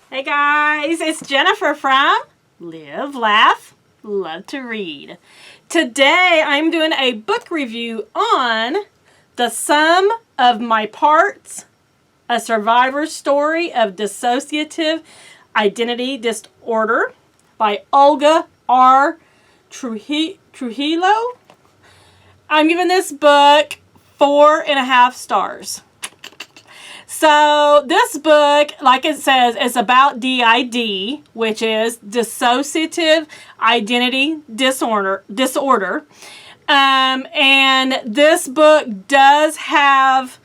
Hey guys, it's Jennifer from Live, Laugh, Love to Read. Today I'm doing a book review on The Sum of My Parts, a survivor's story of dissociative identity disorder by Olga Trujiilo. I'm giving this book 4.5 stars. So this book, like it says, is about D.I.D, which is dissociative identity disorder. And this book does have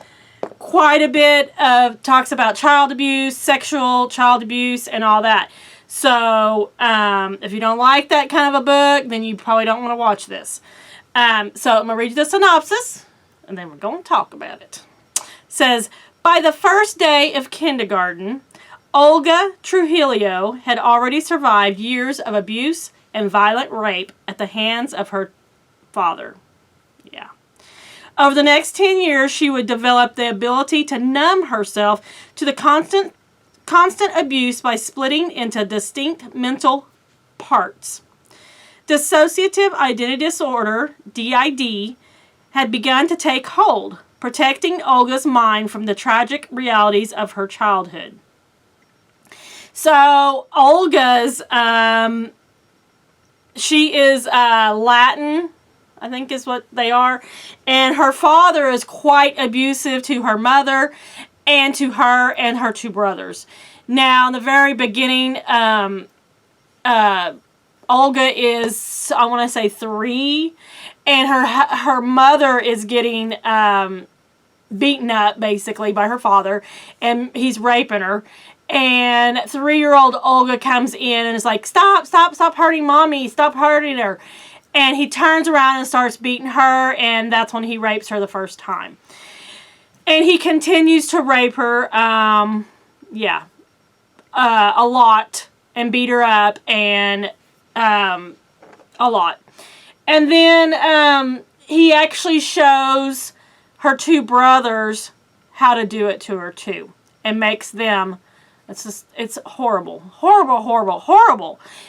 quite a bit of talks about child abuse, sexual child abuse, and all that. So if you don't like that kind of a book, then you probably don't want to watch this. So I'm going to read you the synopsis, and then we're going to talk about it. It says, by the first day of kindergarten, Olga Trujiilo had already survived years of abuse and violent rape at the hands of her father. Yeah. Over the next 10 years, she would develop the ability to numb herself to the constant abuse by splitting into distinct mental parts. Dissociative identity disorder, D.I.D, had begun to take hold, protecting Olga's mind from the tragic realities of her childhood. So Olga's, she is Latin, I think is what they are, and her father is quite abusive to her mother and to her and her two brothers. Now, in the very beginning, Olga is, I want to say 3, and her mother is getting beaten up basically by her father, and he's raping her. And 3-year-old Olga comes in and is like, stop hurting mommy, stop hurting her. And he turns around and starts beating her, and that's when he rapes her the first time. And he continues to rape her, a lot, and beat her up, and a lot. And then he actually shows her two brothers how to do it to her too, and makes them, it's horrible.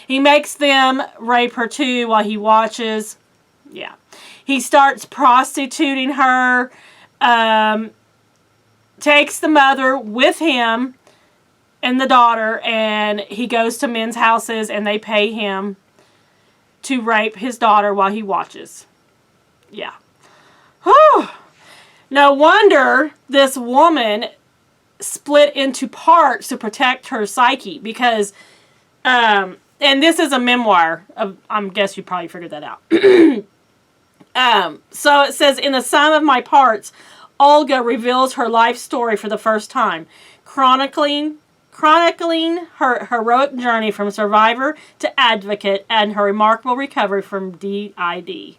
He makes them rape her too while he watches. Yeah. He starts prostituting her, takes the mother with him and the daughter, and he goes to men's houses and they pay him to rape his daughter while he watches. Yeah. Whew. No wonder this woman split into parts to protect her psyche, because, and this is a memoir of, I guess you probably figured that out. So it says, in the sum of my parts, Olga reveals her life story for the first time, chronicling her heroic journey from survivor to advocate and her remarkable recovery from D.I.D.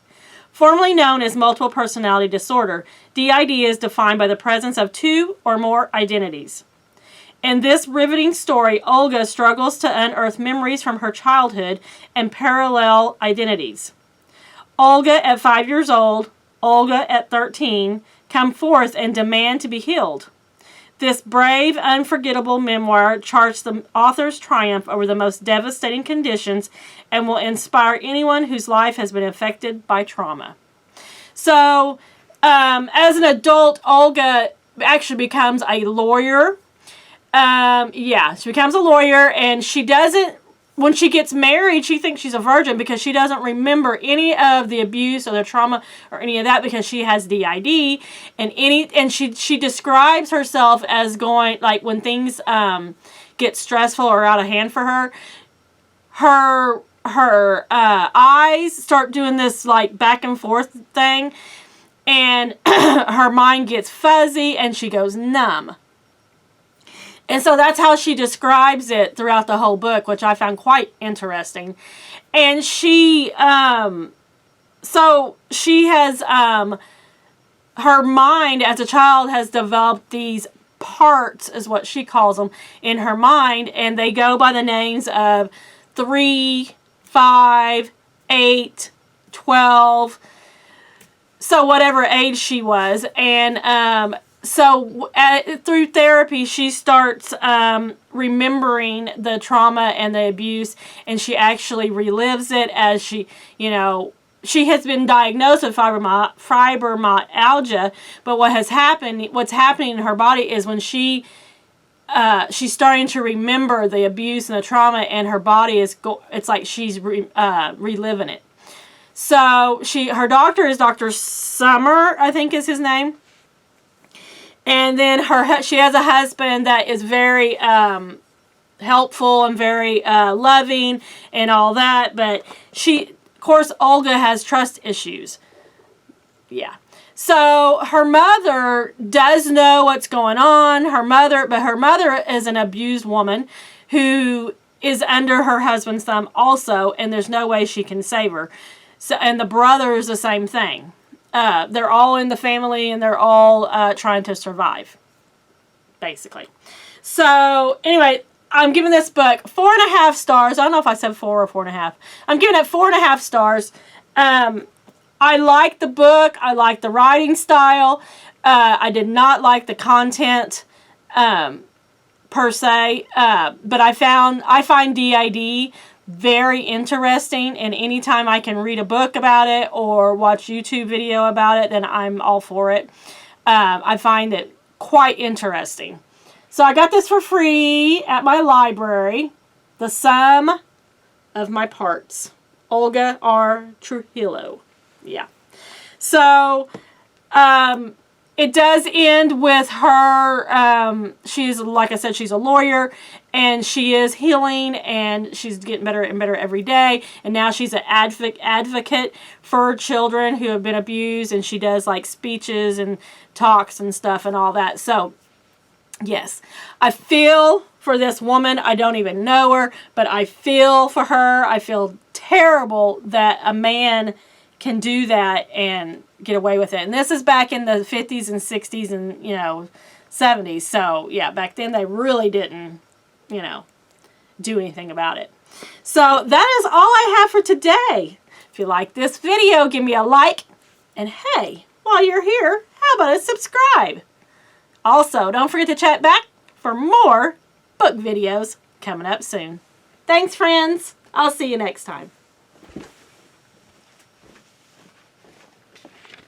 Formerly known as multiple personality disorder, D.I.D is defined by the presence of 2 or more identities. In this riveting story, Olga struggles to unearth memories from her childhood and parallel identities. Olga at 5 years old, Olga at 13, come forth and demand to be healed. This brave, unforgettable memoir charts the author's triumph over the most devastating conditions and will inspire anyone whose life has been affected by trauma. So, as an adult, Olga actually becomes a lawyer. She becomes a lawyer, and she doesn't, when she gets married, she thinks she's a virgin because she doesn't remember any of the abuse or the trauma or any of that, because she has D.I.D. and she describes herself as going, like, when things get stressful or out of hand for her eyes start doing this, like, back and forth thing, and her mind gets fuzzy and she goes numb. And so that's how she describes it throughout the whole book, which I found quite interesting. And she has, her mind as a child has developed these parts, is what she calls them, in her mind. And they go by the names of 3, 5, 8, 12. So whatever age she was. And So through therapy, she starts remembering the trauma and the abuse, and she actually relives it as she, you know, she has been diagnosed with fibromyalgia, but what's happening in her body is when she's starting to remember the abuse and the trauma, and her body it's like she's reliving it. So her doctor is Dr. Summer, I think is his name. And then she has a husband that is very helpful and very loving and all that. But of course, Olga has trust issues. Yeah. So her mother does know what's going on. But her mother is an abused woman who is under her husband's thumb also, and there's no way she can save her. So, and the brother is the same thing. They're all in the family, and they're all trying to survive, basically. So, anyway, I'm giving this book 4.5 stars. I don't know if I said 4 or 4.5. I'm giving it 4.5 stars. I like the book. I like the writing style. I did not like the content per se, but I find D.I.D. very interesting, and anytime I can read a book about it or watch YouTube video about it, then I'm all for it. I find it quite interesting. So I got this for free at my library. The Sum of My Parts. Olga Trujiilo. Yeah. So it does end with her, she's, like I said, she's a lawyer, and she is healing, and she's getting better and better every day, and now she's an advocate for children who have been abused, and she does, like, speeches and talks and stuff and all that. So, yes, I feel for this woman. I don't even know her, but I feel for her. I feel terrible that a man can do that and get away with it. And this is back in the 50s and 60s and, 70s. So, yeah, back then they really didn't, do anything about it. So, that is all I have for today. If you like this video, give me a like. And hey, while you're here, how about a subscribe? Also, don't forget to chat back for more book videos coming up soon. Thanks, friends. I'll see you next time.